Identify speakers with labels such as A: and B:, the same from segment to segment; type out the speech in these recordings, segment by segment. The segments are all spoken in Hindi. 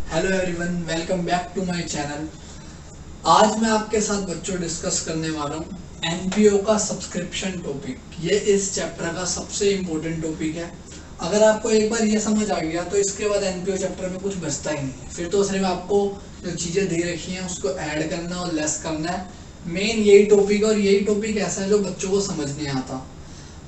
A: Hello everyone, welcome back to my channel. आज मैं आपके साथ बच्चों डिस्कस करने वाला हूँ एनपीओ का सब्सक्रिप्शन टॉपिक। ये इस चैप्टर का सबसे इम्पोर्टेंट टॉपिक है। अगर आपको एक बार ये समझ आ गया तो इसके बाद एनपीओ चैप्टर में कुछ बचता ही नहीं है। फिर तो सिर्फ आपको जो चीज़ें दे रखी हैं उसको ऐड करना और लेस करना है। मेन यही टॉपिक और यही टॉपिक ऐसा है जो बच्चों को समझ नहीं आता।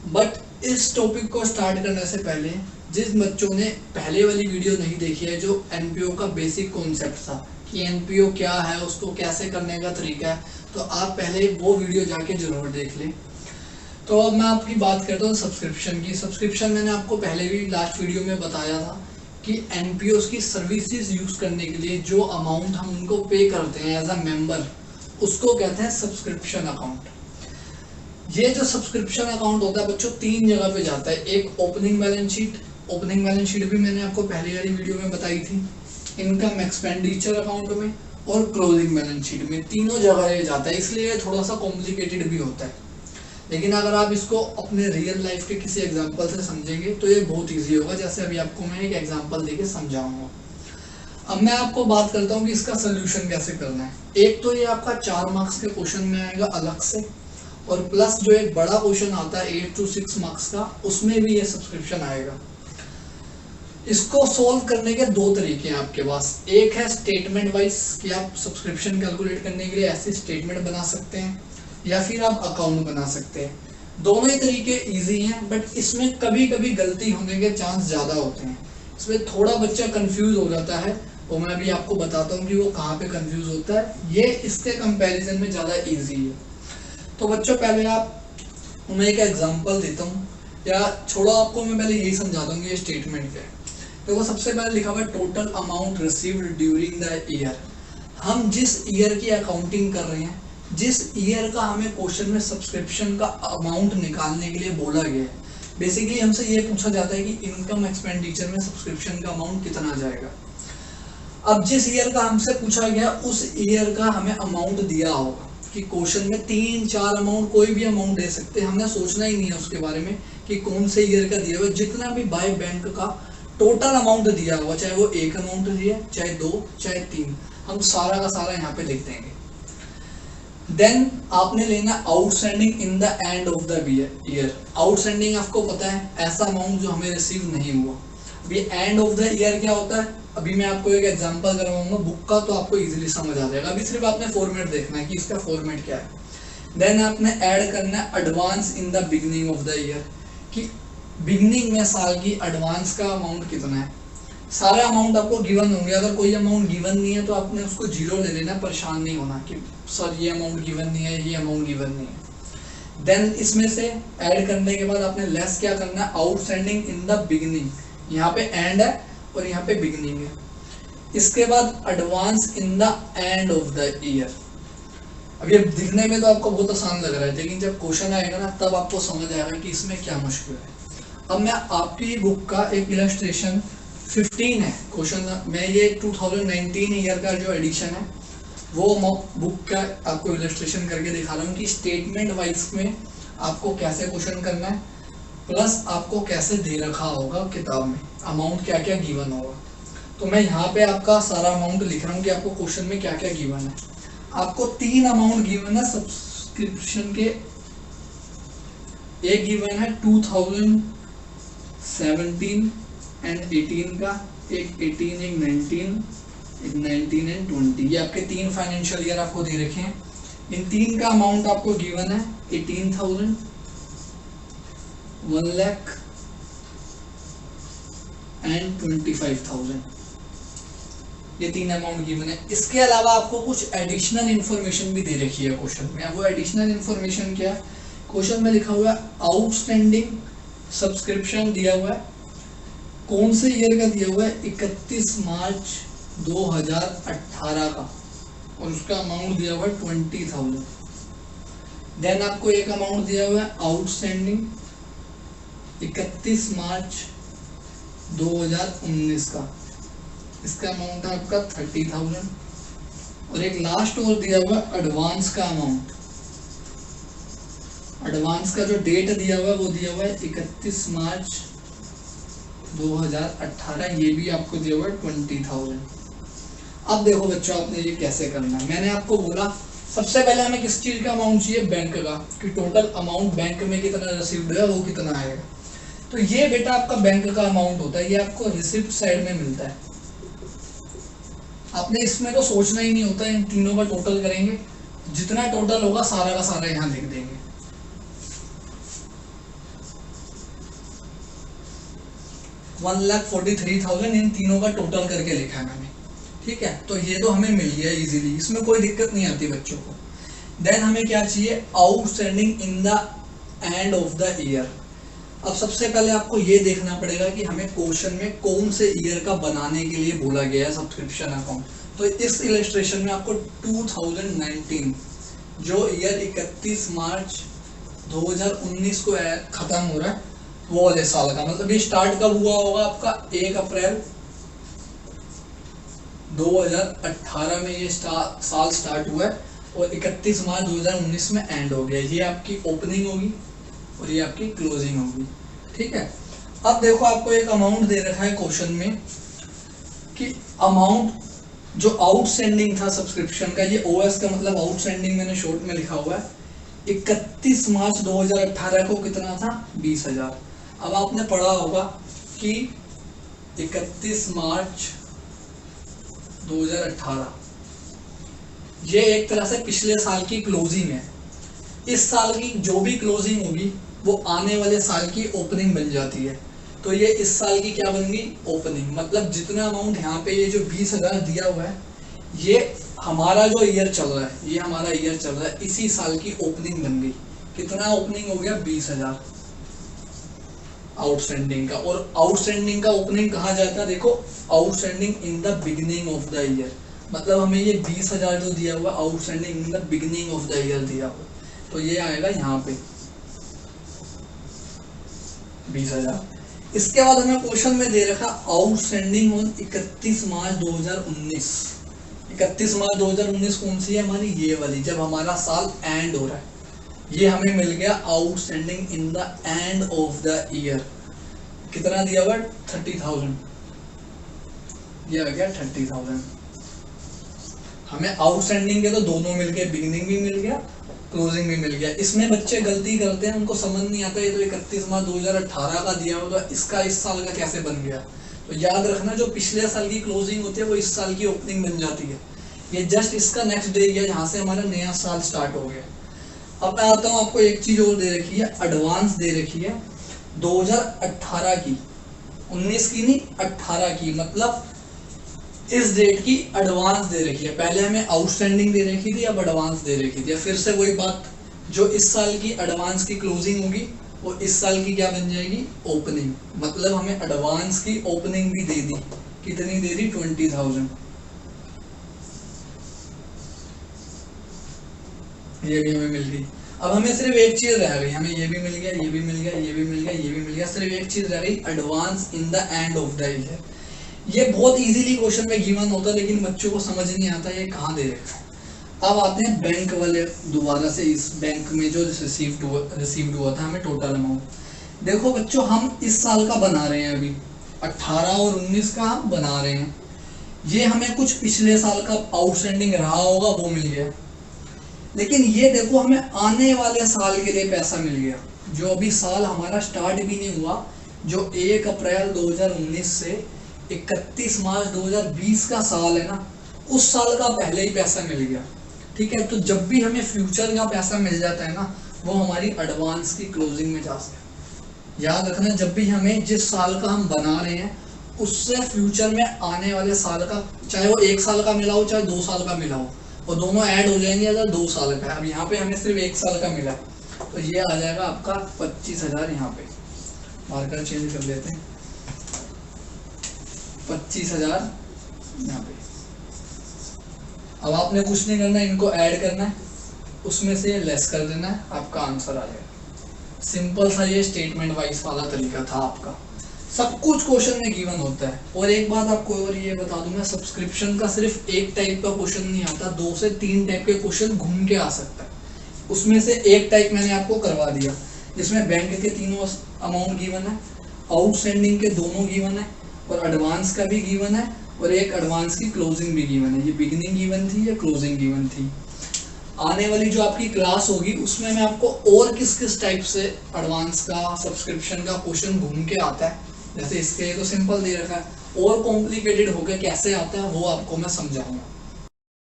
A: बट इस टॉपिक को स्टार्ट करने से पहले जिस बच्चों ने पहले वाली वीडियो नहीं देखी है, जो एनपीओ का बेसिक कॉन्सेप्ट था कि एनपीओ क्या है, उसको कैसे करने का तरीका है, तो आप पहले वो वीडियो जाके जरूर देख लें। तो अब मैं आपकी बात करता हूँ सब्सक्रिप्शन की। सब्सक्रिप्शन मैंने आपको पहले भी लास्ट वीडियो में बताया था कि एनपीओ की सर्विसेज यूज करने के लिए जो अमाउंट हम उनको पे करते हैं एज अ मेंबर, उसको कहते हैं सब्सक्रिप्शन अकाउंट। ये जो सब्सक्रिप्शन अकाउंट होता है बच्चों, तीन जगह पे जाता है। एक opening balance sheet, opening balance sheet भी मैंने आपको पहले वाली वीडियो में बताई थी, इनकम एक्सपेंडिचर अकाउंट में और क्लोजिंग बैलेंस शीट में। तीनों जगह ये जाता है, इसलिए थोड़ा सा कॉम्प्लिकेटेड भी होता है। लेकिन अगर आप इसको अपने रियल लाइफ के किसी एग्जांपल से समझेंगे तो ये बहुत इजी होगा, जैसे अभी आपको मैं एक एग्जांपल देके समझाऊंगा। अब मैं आपको बात करता हूँ कि इसका सोल्यूशन कैसे करना है। एक तो ये आपका 4 मार्क्स के क्वेश्चन में आएगा अलग से, और प्लस जो एक बड़ा क्वेश्चन आता है 8 to 6 मार्क्स का, उसमें भी ये सब्सक्रिप्शन आएगा। इसको सोल्व करने के दो तरीके हैं आपके पास। एक है स्टेटमेंट वाइज कि आप सब्सक्रिप्शन कैलकुलेट करने के लिए ऐसी स्टेटमेंट बना सकते हैं, या फिर आप अकाउंट बना सकते हैं। दोनों ही तरीके इजी हैं, बट इसमें कभी कभी गलती होने के चांस ज़्यादा होते हैं। इसमें थोड़ा बच्चा कंफ्यूज हो जाता है, वो मैं भी आपको बताता हूँ कि वो कहाँ पे कंफ्यूज होता है। ये इसके कंपैरिजन में ज़्यादा इजी है। तो बच्चों पहले मैं एक एग्जांपल देता हूँ, या छोड़ो, आपको मैं पहले यही समझा दूंगी ये स्टेटमेंट क्या है। देखो, सबसे पहले लिखा हुआ है total amount received during the year. हम जिस ईयर की अकाउंटिंग कर रहे हैं, जिस ईयर का हमें क्वेश्चन में सब्सक्रिप्शन का अमाउंट निकालने के लिए बोला गया है, बेसिकली हमसे ये पूछा जाता है कि इनकम एक्सपेंडिचर में सब्सक्रिप्शन का अमाउंट कितना जाएगा। अब जिस ईयर का हमसे पूछा गया उस ईयर का हमें अमाउंट दिया होगा कि क्वेश्चन में 3-4 अमाउंट, कोई भी अमाउंट दे सकते हैं, हमने सोचना ही नहीं है उसके बारे में कि कौन से ईयर का दिया हुआ। जितना भी बाय बैंक का टोटल अमाउंट दिया हुआ, चाहे वो एक अमाउंट दिया, चाहे 2, चाहे 3, हम सारा का सारा यहाँ पे लिख देंगे। देन आपने लेना outstanding in the end of the year. Outstanding आपको पता है, ऐसा अमाउंट जो हमें रिसीव नहीं हुआ। अभी एंड ऑफ द ईयर क्या होता है, अभी मैं आपको एक एग्जांपल करवाऊंगा बुक का, तो आपको इजीली समझ आ जाएगा। अभी सिर्फ आपने फॉर्मेट देखना है कि इसका फॉर्मेट क्या है। देन आपने ऐड करना है advance in the beginning of the year, कि बिगनिंग में साल की एडवांस का अमाउंट कितना है। सारे अमाउंट आपको गिवन होंगे, अगर कोई अमाउंट गिवन नहीं है तो आपने उसको जीरो ले लेना, परेशान नहीं होना कि सर ये अमाउंट गिवन नहीं है, ये अमाउंट गिवन नहीं है। देन इसमें से ऐड करने के बाद आपने लेस क्या करना है, आउटस्टैंडिंग इन द बिगनिंग। यहाँ पे एंड है और यहाँ पे बिगनिंग है। इसके बाद advance in the end of the year. अब ये दिखने में तो आपको बहुत आसान लग रहा है, लेकिन जब क्वेश्चन आएगा ना तब आपको समझ आएगा कि इसमें क्या मुश्किल है। अब मैं आपकी बुक का एक इलस्ट्रेशन 15 है क्वेश्चन, मैं ये 2019 ईयर का जो एडिशन है वो बुक का आपको इलस्ट्रेशन करके दिखा रहा हूँ कि स्टेटमेंट वाइज में आपको कैसे क्वेश्चन करना है, प्लस आपको कैसे दे रखा होगा किताब में, अमाउंट क्या क्या गिवन होगा। तो मैं यहाँ पे आपका सारा अमाउंट लिख रहा हूँ कि आपको क्वेश्चन में क्या क्या गिवन है। आपको 3 अमाउंट गिवन है सब्सक्रिप्शन के। एक गिवन है 2017 एंड 18 का, एक 18, एक 19, एक 19 एंड 20। ये आपके 3 फाइनेंशियल ईयर आपको दे रखे हैं। इन 3 का अमाउंट आपको गिवन है 18,000, 1 लाख एंड 25,000। ये 3 अमाउंट गिवन है। इसके अलावा आपको कुछ एडिशनल इंफॉर्मेशन भी दे रखी है क्वेश्चन में। अब वो एडिशनल इंफॉर्मेशन क्या है, क्वेश्चन में लिखा हुआ है आउटस्टैंडिंग सब्सक्रिप्शन दिया हुआ है, कौन से ईयर का दिया हुआ है, 31 मार्च 2018 का, और उसका अमाउंट दिया हुआ है 20,000। देन आपको एक अमाउंट दिया हुआ है आउटस्टैंडिंग 31 मार्च 2019 का, इसका अमाउंट है आपका 30,000। और एक लास्ट और दिया हुआ है एडवांस का अमाउंट। एडवांस का जो डेट दिया हुआ है वो दिया हुआ है 31 मार्च 2018, ये भी आपको दिया हुआ है 20,000। अब देखो बच्चों, आपने ये कैसे करना है। मैंने आपको बोला सबसे पहले हमें किस चीज का अमाउंट चाहिए, बैंक का, कि टोटल अमाउंट बैंक में कितना रिसीव्ड है वो कितना आएगा। तो ये बेटा आपका बैंक का अमाउंट होता है, ये आपको रिसिप्ट साइड में मिलता है। आपने इसमें तो सोचना ही नहीं होता, इन तीनों का टोटल करेंगे, जितना टोटल होगा सारा का सारा यहाँ लिख देंगे। 1,43,000 इन तीनों का टोटल करके लिखा है मैंने, ठीक है। तो ये तो हमें मिल गया इजीली, इसमें कोई दिक्कत नहीं आती बच्चों को। देन हमें क्या चाहिए, outstanding in the end of the year. अब सबसे पहले आपको ये देखना पड़ेगा कि हमें क्वेश्चन में कौन से ईयर का बनाने के लिए बोला गया है सब्सक्रिप्शन अकाउंट। तो इस इलस्ट्रेशन में आपको 2019 जो ईयर 31 मार्च 2019 को खत्म हो रहा है वो वाले साल का, मतलब ये स्टार्ट कब हुआ होगा आपका 1 अप्रैल 2018 में ये साल स्टार्ट हुआ है और 31 मार्च 2019 में एंड हो गया। ये आपकी ओपनिंग होगी और ये आपकी क्लोजिंग होगी, ठीक है। अब देखो आपको एक अमाउंट दे रखा है क्वेश्चन में कि अमाउंट जो आउटस्टैंडिंग था सब्सक्रिप्शन का, ये ओएस का मतलब आउटस्टैंडिंग मैंने शॉर्ट में लिखा हुआ है, 31 मार्च 2018 को कितना था, 20,000। अब आपने पढ़ा होगा कि 31 मार्च 2018 ये एक तरह से पिछले साल की क्लोजिंग है। इस साल की जो भी क्लोजिंग होगी वो आने वाले साल की ओपनिंग बन जाती है। तो ये इस साल की क्या बन गई, ओपनिंग। मतलब जितना अमाउंट यहाँ पे ये जो 20,000 दिया हुआ है, ये हमारा जो ईयर चल रहा है, ये हमारा ईयर चल रहा है, इसी साल की ओपनिंग बन गई। कितना ओपनिंग हो गया, 20,000 आउटस्टैंडिंग का। और आउटस्टैंडिंग का ओपनिंग कहा जाता है, देखो outstanding in the beginning of the year, मतलब हमें ये 20,000 जो दिया हुआ outstanding in the beginning of the year दिया हुआ, तो ये आएगा यहाँ पे 20,000। इसके बाद हमें क्वेश्चन में दे रखा आउटस्टैंडिंग ऑन 31 मार्च 2019। 31 मार्च 2019 कौन सी है हमारी, ये वाली, जब हमारा साल एंड हो रहा है। ये हमें मिल गया outstanding in the end of the year. कितना दिया हुआ, 30,000, ये आ गया 30,000। हमें आउटस्टैंडिंग के तो दोनों मिल गए, बिगिनिंग भी मिल गया, क्लोजिंग भी मिल गया। इसमें बच्चे गलती करते हैं, उनको समझ नहीं आता, ये तो 31 मार्च 2018 का दिया हुआ, तो इसका इस साल का कैसे बन गया। तो याद रखना, जो पिछले साल की क्लोजिंग होती है वो इस साल की ओपनिंग बन जाती है। ये जस्ट इसका नेक्स्ट डे है जहाँ से हमारा नया साल स्टार्ट हो गया। अब मैं आता हूँ, आपको एक चीज और दे रखी है, एडवांस दे रखी है 2018 की, 19 की नहीं 18 की, मतलब इस डेट की एडवांस दे रखी है। पहले हमें आउटस्टैंडिंग दे रखी थी, अब एडवांस दे रखी थी। फिर से वही बात, जो इस साल की एडवांस की क्लोजिंग होगी वो इस साल की क्या बन जाएगी, ओपनिंग। मतलब हमें एडवांस की ओपनिंग भी दे दी, कितनी दे दी, 20,000। ये भी हमें मिल गई। अब हमें सिर्फ एक चीज रह गई, हमें ये भी मिल गया, ये भी मिल गया, ये भी मिल गया, ये भी मिल गया, सिर्फ एक चीज रह गई, advance in the end of the year. ये बहुत इजीली क्वेश्चन में गिवन होता है, लेकिन बच्चों को समझ नहीं आता ये कहाँ दे रखा है। अब आते हैं बैंक वाले दोबारा से, इस बैंक में जो रिसीव्ड हुआ था हमें टोटल अमाउंट। देखो बच्चों, हम इस साल का बना रहे हैं, अभी 18 और 19 का हम बना रहे हैं। ये हमें कुछ पिछले साल का आउटस्टैंडिंग रहा होगा वो मिल गया, लेकिन ये देखो हमें आने वाले साल के लिए पैसा मिल गया, जो अभी साल हमारा स्टार्ट भी नहीं हुआ, जो 1 अप्रैल 2019 से 31 मार्च 2020 का साल है ना, उस साल का पहले ही पैसा मिल गया, ठीक है। तो जब भी हमें फ्यूचर का पैसा मिल जाता है ना, वो हमारी एडवांस की क्लोजिंग में जा सकता है। याद रखना, जब भी हमें जिस साल का हम बना रहे हैं उससे फ्यूचर में आने वाले साल का, चाहे वो 1 साल का मिला हो चाहे 2 साल का मिला हो, वो दोनों ऐड हो जाएंगे अगर 2 साल का है। अब यहाँ पे हमें सिर्फ 1 साल का मिला, तो ये आ जाएगा आपका 25,000। यहाँ पे मार्कर चेंज कर लेते हैं, 25,000 यहाँ पे। अब आपने कुछ नहीं करना, इनको ऐड करना है, उसमें से लेस कर देना है, आपका आंसर आ जाएगा। सिंपल सा ये स्टेटमेंट वाइज वाला तरीका था आपका। सब कुछ क्वेश्चन में गिवन होता है। और एक बात आपको और ये बता दूं मैं, सब्सक्रिप्शन का सिर्फ एक टाइप का क्वेश्चन नहीं आता, 2 से 3 टाइप के क्वेश्चन घूम के आ सकता है। उसमें से एक टाइप मैंने आपको करवा दिया, जिसमें बैंक के तीनों अमाउंट गिवन है, आउटस्टैंडिंग के दोनों गिवन है, और एडवांस का भी गिवन है, और एक एडवांस की क्लोजिंग भी गिवन है। ये बिगिनिंग गिवन थी, या क्लोजिंग गिवन थी। आने वाली जो आपकी क्लास होगी उसमें मैं आपको और किस किस टाइप से एडवांस का सब्सक्रिप्शन का क्वेश्चन घूम के आता है, जैसे इसके लिए तो सिंपल दे रखा है, और कॉम्प्लिकेटेड होकर कैसे आता है वो आपको मैं समझाऊंगा।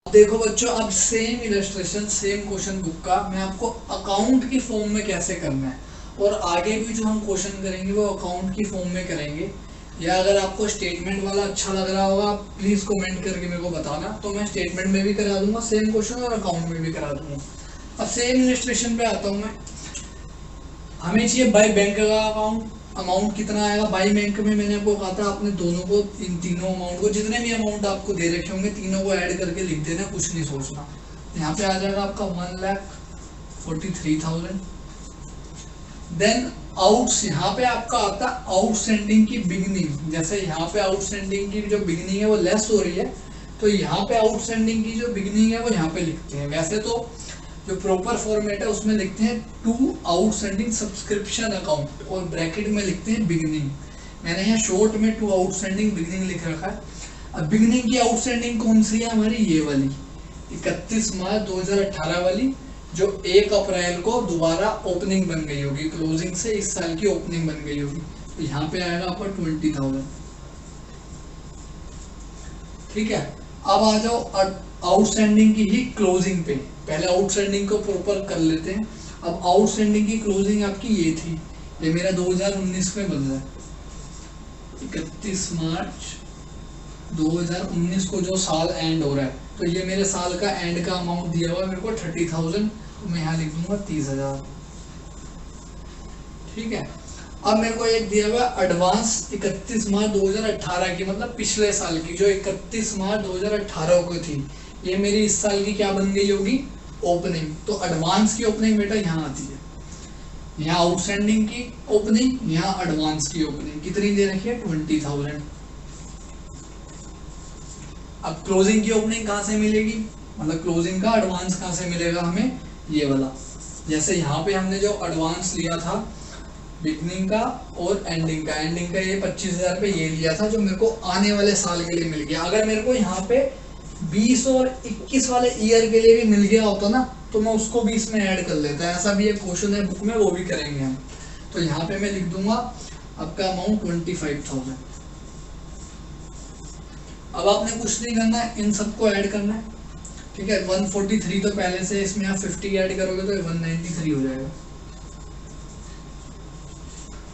A: देखो बच्चों, अब same illustration same question book का मैं आपको अकाउंट की फॉर्म में कैसे करना है, और आगे भी जो हम क्वेश्चन करेंगे वो अकाउंट की फॉर्म में करेंगे। या अगर आपको स्टेटमेंट वाला अच्छा लग रहा होगा प्लीज कमेंट करके मेरे को बताना, तो मैं स्टेटमेंट में भी करा दूंगा सेम क्वेश्चन और अकाउंट में भी करा दूंगा। अब सेम इलस्ट्रेशन पे आता हूँ मैं। हमें चाहिए बाय बैंक का अकाउंट, अमाउंट कितना आएगा बाई बैंक में। मैंने आपको कहा था आपने दोनों को, इन तीनों अमाउंट को, जितने भी अमाउंट आपको दे रखे होंगे तीनों को ऐड करके लिख देना, कुछ नहीं सोचना। यहाँ पे आ जाएगा आपका 1,43,000। देन आउट्स, यहाँ पे आपका आता है आउटस्टैंडिंग की बिगनिंग। जैसे यहाँ पे आउटस्टैंडिंग की जो बिगनिंग है वो लेस हो रही है, तो यहाँ पे आउटस्टैंडिंग की जो बिगनिंग है वो यहाँ पे लिखते हैं। वैसे तो जो प्रॉपर फॉर्मेट है उसमें लिखते हैं टू आउटस्टैंडिंग सब्सक्रिप्शन अकाउंट, और ब्रैकेट में लिखते हैं बिगनिंग। मैंने यहाँ शॉर्ट में टू आउटस्टैंडिंग बिगनिंग लिख रखा है। अब बिगनिंग की आउटस्टैंडिंग कौन सी है हमारी, ये वाली 31 मार्च 2018 वाली, जो 1 अप्रैल को दोबारा ओपनिंग बन गई होगी, क्लोजिंग से इस साल की ओपनिंग बन गई होगी। तो यहाँ पे आएगा आपका 20,000। ठीक है, अब आ जाओ आउटस्टैंडिंग की ही क्लोजिंग पे। पहले आउटस्टैंडिंग को प्रॉपर कर लेते हैं। अब आउटस्टैंडिंग की क्लोजिंग आपकी ये थी, ये मेरा 2019 में बन रहा है, 31 मार्च 2019 को जो साल एंड हो रहा है, तो ये मेरे साल का एंड का अमाउंट दिया हुआ है मेरे को 30,000, तो मैं यहाँ लिख दूंगा 30,000। ठीक है, अब मेरे को एक दिया हुआ एडवांस 31 मार्च 2018 की, मतलब पिछले साल की, जो 31 मार्च 2018 को थी, ये मेरी इस साल की क्या बन गई होगी, ओपनिंग। तो एडवांस की ओपनिंग बेटा यहाँ आती है, यहाँ आउटस्टैंडिंग की ओपनिंग, यहाँ एडवांस की ओपनिंग। कितनी दे रखी है, 20,000। अब क्लोजिंग की ओपनिंग कहाँ से मिलेगी, मतलब क्लोजिंग का एडवांस कहाँ से मिलेगा हमें, ये वाला। जैसे यहाँ पे हमने जो एडवांस लिया था बिगनिंग का और एंडिंग का ये 25,000 रुपये ये लिया था, जो मेरे को आने वाले साल के लिए मिल गया। अगर मेरे को यहाँ पे 20 और 21 वाले ईयर के लिए भी मिल गया होता ना, तो मैं उसको भी इसमें ऐड कर लेता। ऐसा भी एक क्वेश्चन है बुक में, वो भी करेंगे हम। तो यहाँ पे मैं लिख दूंगा आपका अमाउंट 25,000। अब आपने कुछ नहीं करना है, इन सबको ऐड करना है। ठीक है, 143 तो पहले से, इसमें आप 50 ऐड करोगे तो 193 हो जाएगा,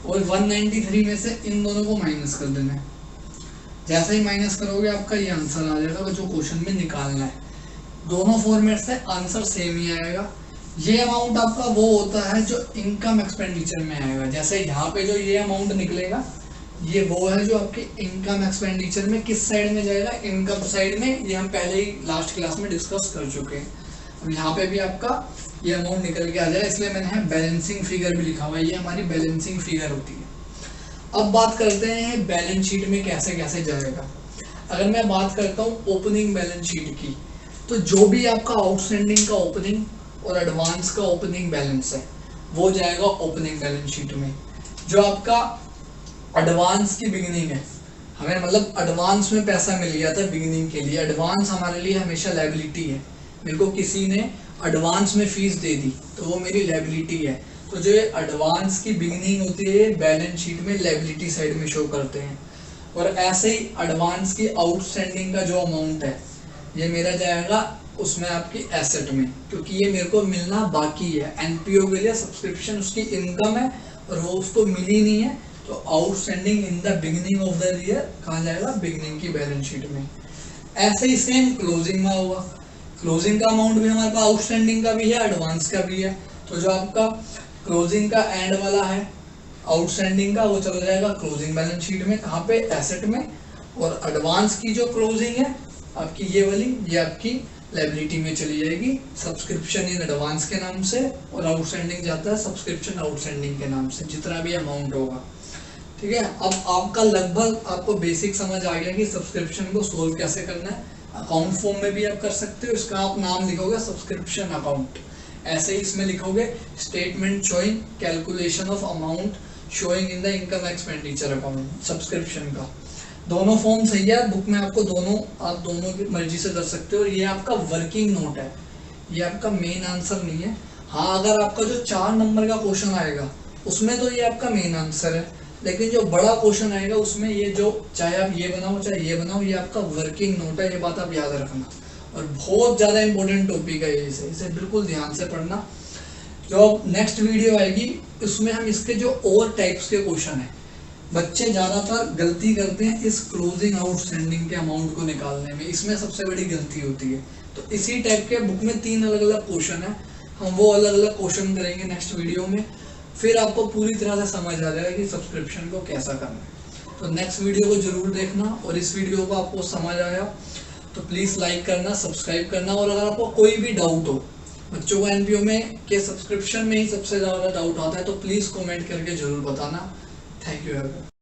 A: और 193 में से इन दोनों को माइनस कर देना है। जैसे ही माइनस करोगे आपका ये आंसर आ जाएगा जो क्वेश्चन में निकालना है। दोनों फॉर्मेट से आंसर सेम ही आएगा। ये अमाउंट आपका वो होता है जो इनकम एक्सपेंडिचर में आएगा। जैसे यहाँ पे जो ये अमाउंट निकलेगा, ये वो है जो आपके इनकम एक्सपेंडिचर में किस साइड में जाएगा, इनकम साइड में। ये हम पहले ही लास्ट क्लास में डिस्कस कर चुके हैं। अब यहाँ पे भी आपका ये अमाउंट निकल के आ जाए, इसलिए मैंने बैलेंसिंग फिगर भी लिखा हुआ है, ये हमारी बैलेंसिंग फिगर होती है। अब बात करते हैं बैलेंस शीट में कैसे कैसे जाएगा। अगर मैं बात करता हूँ ओपनिंग बैलेंस शीट की, तो जो भी आपका आउटस्टैंडिंग का ओपनिंग और एडवांस का ओपनिंग बैलेंस है वो जाएगा ओपनिंग बैलेंस शीट में। जो आपका एडवांस की बिगिनिंग है, हमें मतलब एडवांस में पैसा मिल गया था बिगिनिंग के लिए। एडवांस हमारे लिए हमेशा लायबिलिटी है। मेरे को किसी ने एडवांस में फीस दे दी तो वो मेरी लायबिलिटी है। तो जो एडवांस की बिगिनिंग होती है बैलेंस शीट में लायबिलिटी साइड में शो करते हैं। और ऐसे ही एडवांस की आउटस्टैंडिंग का जो अमाउंट है ये मेरा जाएगा उसमें आपकी एसेट में, क्योंकि ये मेरे को मिलना बाकी है। एनपीओ के लिए सब्सक्रिप्शन उसकी इनकम है और वो उसको मिली नहीं है, तो outstanding in the beginning of the year कहाँ जाएगा, बिगिनिंग की बैलेंस शीट में। ऐसे ही सेम क्लोजिंग में होगा। क्लोजिंग का अमाउंट भी हमारे पास आउटस्टैंडिंग का भी है, एडवांस का भी है। तो जो आपका क्लोजिंग का एंड वाला है आउटस्टैंडिंग का, वो चला जाएगा क्लोजिंग बैलेंस शीट में, कहाँ पे, एसेट में। और एडवांस की जो क्लोजिंग है आपकी ये वाली, ये आपकी लायबिलिटी में चली जाएगी, सब्सक्रिप्शन इन एडवांस के नाम से, और आउटस्टैंडिंग जाता है सब्सक्रिप्शन आउटस्टैंडिंग के नाम से, जितना भी अमाउंट होगा। ठीक है, अब आपका लगभग आपको बेसिक समझ आ गया कि सब्सक्रिप्शन को सोल्व कैसे करना है। अकाउंट फॉर्म में भी आप कर सकते हो। इसका आप नाम लिखोगे सब्सक्रिप्शन अकाउंट, ऐसे ही इसमें लिखोगे statement showing calculation of amount showing in the income expenditure account, subscription का। दोनों फॉर्म सही है, बुक में आपको दोनों, आप दोनों की मर्जी से कर सकते हो। और ये आपका वर्किंग नोट है, ये आपका मेन आंसर नहीं है। हाँ, अगर आपका जो 4 नंबर का क्वेश्चन आएगा उसमें तो ये आपका मेन आंसर है, लेकिन जो बड़ा क्वेश्चन आएगा उसमें ये जो, चाहे आप ये बनाओ चाहे ये बनाओ, ये आपका वर्किंग नोट है, ये बात आप याद रखना। और बहुत ज़्यादा इंपॉर्टेंट टॉपिक है ये, इसे बिल्कुल ध्यान से पढ़ना। जो नेक्स्ट वीडियो आएगी उसमें हम इसके जो और टाइप्स के क्वेश्चन है, बच्चे ज़्यादातर गलती करते हैं इस क्लोजिंग आउटस्टैंडिंग के अमाउंट को निकालने में, इसमें सबसे बड़ी गलती होती है। तो इसी टाइप के बुक में 3 अलग अलग क्वेश्चन है, हम वो अलग अलग क्वेश्चन करेंगे नेक्स्ट वीडियो में, फिर आपको पूरी तरह से समझ आ जाएगा कि सब्सक्रिप्शन को कैसा करना है। तो नेक्स्ट वीडियो को जरूर देखना, और इस वीडियो को आपको समझ आया तो प्लीज़ लाइक करना, सब्सक्राइब करना। और अगर आपको कोई भी डाउट हो बच्चों को एनपीओ में के सब्सक्रिप्शन में ही सबसे ज़्यादा डाउट आता है, तो प्लीज़ कमेंट करके जरूर बताना। Thank you.